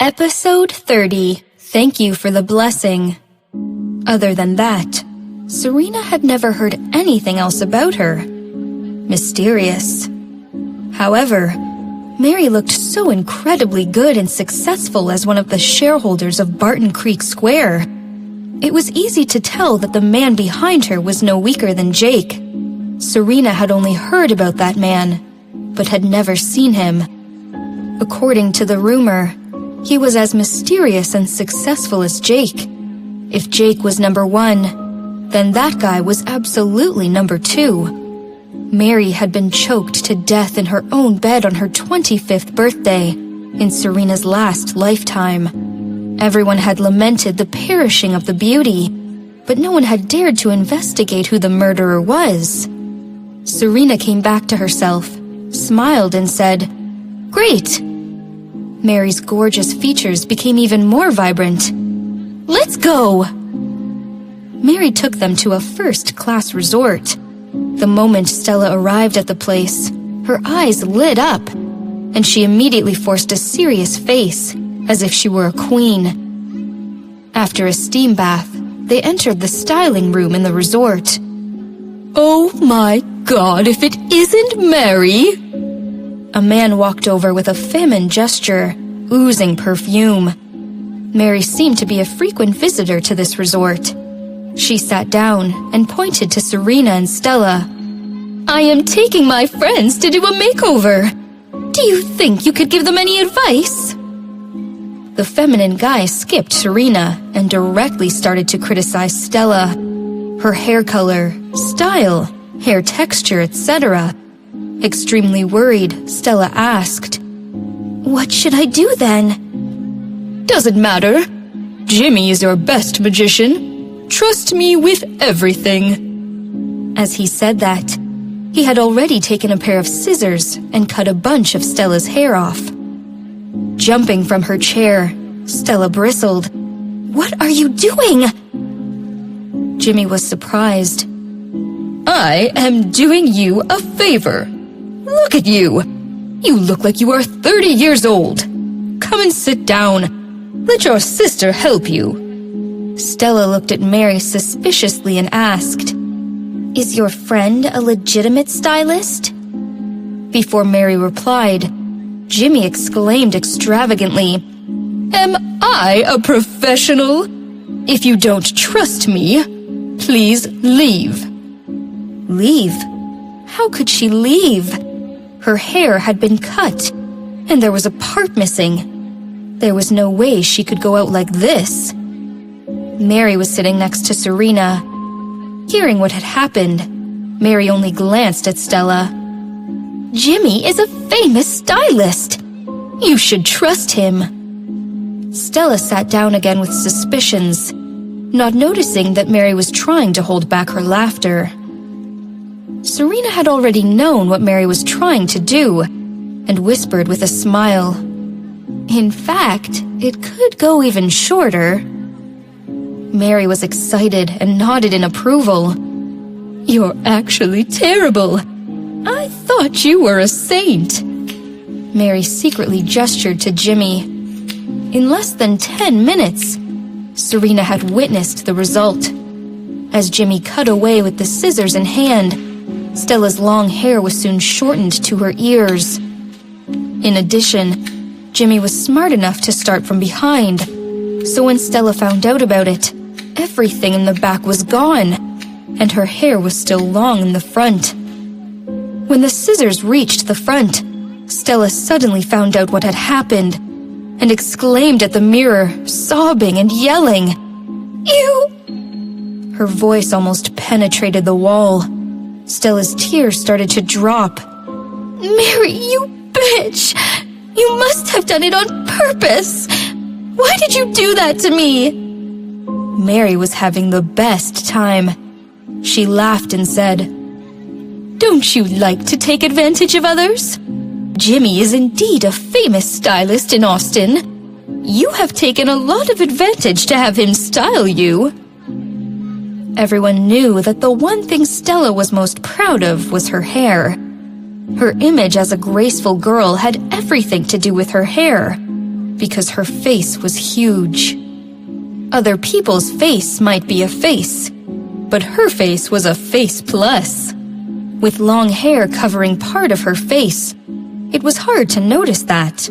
Episode 30. Thank you for the blessing. Other than that, Serena had never heard anything else about her. Mysterious. However, Mary looked so incredibly good and successful as one of the shareholders of Barton Creek Square. It was easy to tell that the man behind her was no weaker than Jake. Serena had only heard about that man, but had never seen him. According to the rumor, he was as mysterious and successful as Jake. If Jake was number one, then that guy was absolutely number two. Mary had been choked to death in her own bed on her 25th birthday, in Serena's last lifetime. Everyone had lamented the perishing of the beauty, but no one had dared to investigate who the murderer was. Serena came back to herself, smiled and said, "Great!" Mary's gorgeous features became even more vibrant. "Let's go!" Mary took them to a first-class resort. The moment Stella arrived at the place, her eyes lit up, and she immediately forced a serious face, as if she were a queen. After a steam bath, they entered the styling room in the resort. "Oh my God, if it isn't Mary!" A man walked over with a feminine gesture, oozing perfume. Mary seemed to be a frequent visitor to this resort. She sat down and pointed to Serena and Stella. "I am taking my friends to do a makeover. Do you think you could give them any advice?" The feminine guy skipped Serena and directly started to criticize Stella. Her hair color, style, hair texture, etc. Extremely worried, Stella asked, "What should I do then?" "Doesn't matter. Jimmy is your best magician. Trust me with everything." As he said that, he had already taken a pair of scissors and cut a bunch of Stella's hair off. Jumping from her chair, Stella bristled. "What are you doing?" Jimmy was surprised. "I am doing you a favor. Look at you. You look like you are 30 years old. Come and sit down. Let your sister help you." Stella looked at Mary suspiciously and asked, "Is your friend a legitimate stylist?" Before Mary replied, Jimmy exclaimed extravagantly, "Am I a professional? If you don't trust me, please leave." Leave? How could she leave? Her hair had been cut, and there was a part missing. There was no way she could go out like this. Mary was sitting next to Serena. Hearing what had happened, Mary only glanced at Stella. "Jimmy is a famous stylist. You should trust him." Stella sat down again with suspicions, not noticing that Mary was trying to hold back her laughter. Serena had already known what Mary was trying to do, and whispered with a smile, "In fact, it could go even shorter." Mary was excited and nodded in approval. "You're actually terrible. I thought you were a saint." Mary secretly gestured to Jimmy. In less than 10 minutes, Serena had witnessed the result. As Jimmy cut away with the scissors in hand, Stella's long hair was soon shortened to her ears. In addition, Jimmy was smart enough to start from behind, so when Stella found out about it, everything in the back was gone, and her hair was still long in the front. When the scissors reached the front, Stella suddenly found out what had happened, and exclaimed at the mirror, sobbing and yelling, "You!" Her voice almost penetrated the wall. Stella's tears started to drop. "Mary, you bitch! You must have done it on purpose! Why did you do that to me?" Mary was having the best time. She laughed and said, "Don't you like to take advantage of others? Jimmy is indeed a famous stylist in Austin. You have taken a lot of advantage to have him style you." Everyone knew that the one thing Stella was most proud of was her hair. Her image as a graceful girl had everything to do with her hair. because her face was huge. Other people's face might be a face, but her face was a face plus. With long hair covering part of her face, it was hard to notice that.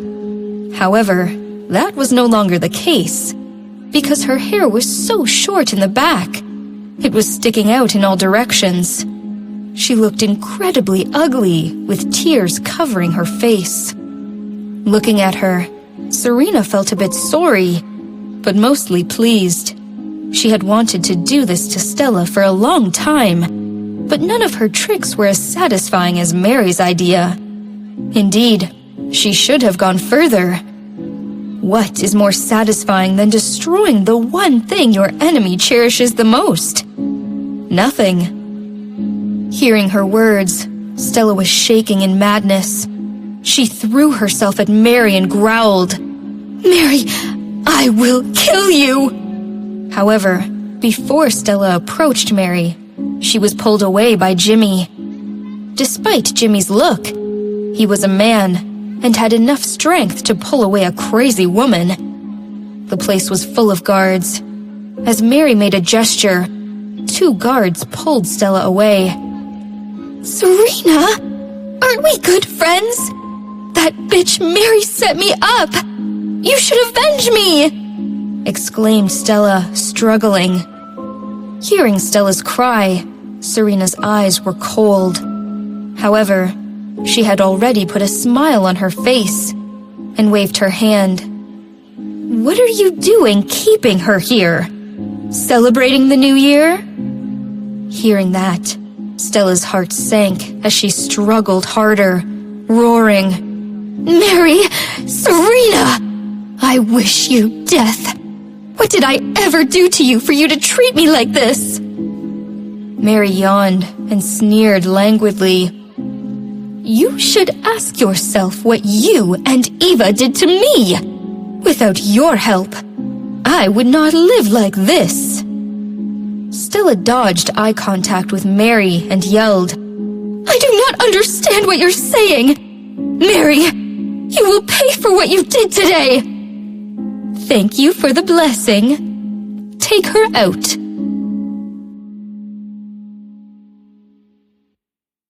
However, that was no longer the case, because her hair was so short in the back. It was sticking out in all directions. She looked incredibly ugly, with tears covering her face. Looking at her, Serena felt a bit sorry, but mostly pleased. She had wanted to do this to Stella for a long time, but none of her tricks were as satisfying as Mary's idea. Indeed, she should have gone further. What is more satisfying than destroying the one thing your enemy cherishes the most? Nothing. Hearing her words, Stella was shaking in madness. She threw herself at Mary and growled, "Mary, I will kill you!" However, before Stella approached Mary, she was pulled away by Jimmy. Despite Jimmy's look, he was a man and had enough strength to pull away a crazy woman. The place was full of guards. As Mary made a gesture, 2 guards pulled Stella away. "Serena, aren't we good friends? That bitch Mary set me up! You should avenge me!" exclaimed Stella, struggling. Hearing Stella's cry, Serena's eyes were cold. However, she had already put a smile on her face and waved her hand. "What are you doing keeping her here? Celebrating the new year?" Hearing that, Stella's heart sank as she struggled harder, roaring, "Mary! Serena! I wish you death! What did I ever do to you for you to treat me like this?" Mary yawned and sneered languidly. "You should ask yourself what you and Eva did to me. Without your help, I would not live like this." Stella dodged eye contact with Mary and yelled, "I do not understand what you're saying! Mary, you will pay for what you did today! Thank you for the blessing. Take her out."